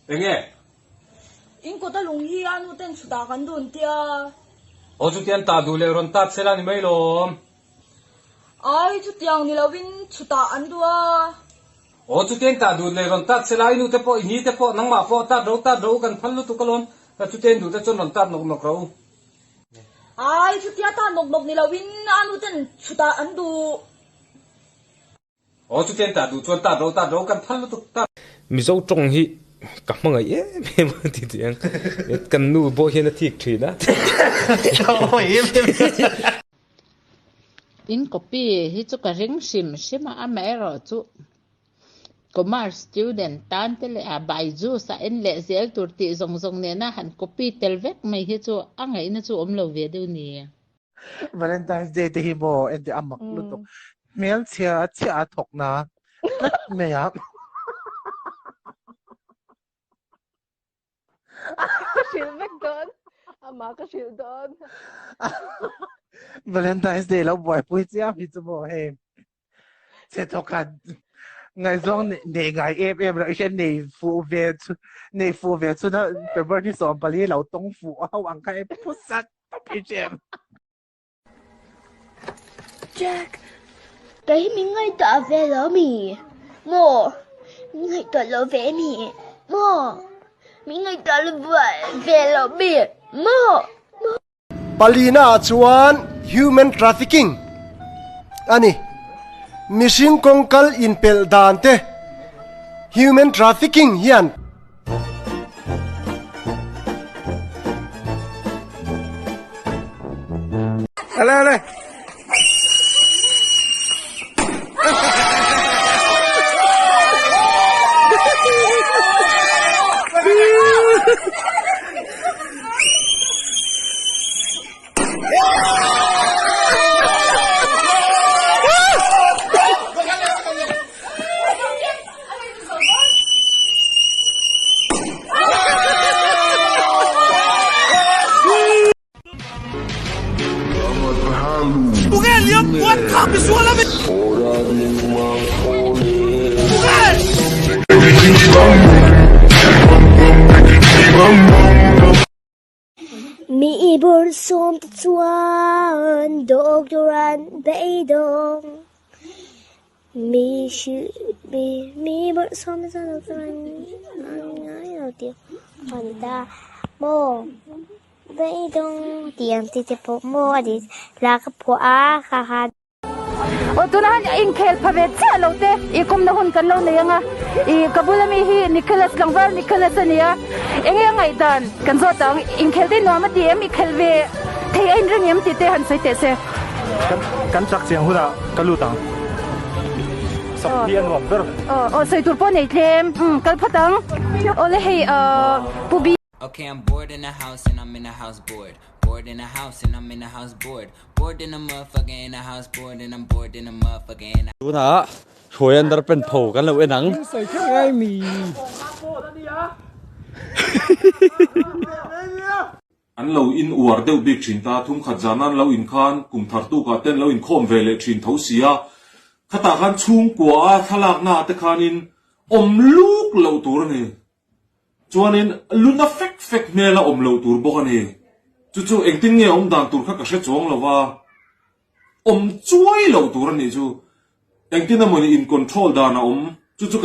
Enge. In ko ta lung hi anu ten chuta kan dun tia. O chu tian ta du le ron tat sela ni mai lom. Ai chu tiang ni lawin chuta an dua. O chu tian ta du le ron tat sela inu te po ni te po nang ma po ta do kan phallu tu kalom. Ta chu tian du te chon ron tat nok ro. Ai chu tia ta nok ni lawin anu ten chuta an du. O chu tian ta du chon ta do kan phallu tu ta. Mi zo trong hi cả mọi người em thì tiếng cần nu bộ hiện là thiệt thủy đó in copy hi chu ka ring sim a me ro chu commerce student tan te le a bai ju sa en le zel tur ti zong ne na han copy tel vek mai hi chu a ngai na chu om lo ve du ni Valentine's Day te hi mo en te amak lutok mel chia thok na kat me ya Silvek doon. Ama ka sil doon. Valentine's Day lo boy pui chia mi chu mo he che thokan ngai zong ne ngai em ra chen ne fu ve chu na February ni som pali lo tong fu a wang kai pu sat pi jem Jack, cái mình ngay tờ về lỡ mì mồ mình ngay tờ lỡ về mì mồ mình ngay tờ lỡ về lỡ mì mồ Palina chuan human trafficking ani missing kongkal in pel dan te human trafficking hian ale mi bor som chuan dog duran bay dong mi bor som chuan dog duran ngay đầu tiên còn ta mồ bay dong tiếng thì po mồ đi là cái po a ha O tunahan in kel pabet sa lote. Ikum na hun kan lo na nga. I kabulami hi Nicholas Langvar Nicholas ania. Enge ngai dan kan zo tang in kel din no ma ti em i kel ve. Thei ein ring em ti te han sai te se. kan chak chiang hura kalu tang sap hian wam ver O sai tur po nei tlem. Kal phatang. O le hei pubi. Okay, I'm bored in the house and I'm in the house bored. Bored in the house and I'm in the house bored. Bored in the motherfucker in the house bored and I'm bored in the motherfucker in the chú thà thôi anh đã bên phổ cái lâu nắng an lo in uar deuh bik thin ta thum khat zan an lo in khan kum thar tu ka ten lo in khom ve le thin tho sia khata khan chung kwa thalak na te khan in om luk lo tur ni chuanin luna fek me la om lo tur bok ani chu engtin nge om dan tur kha ka hre chong lova om chuai lo tur ani chu engtin amoni in control dana om chu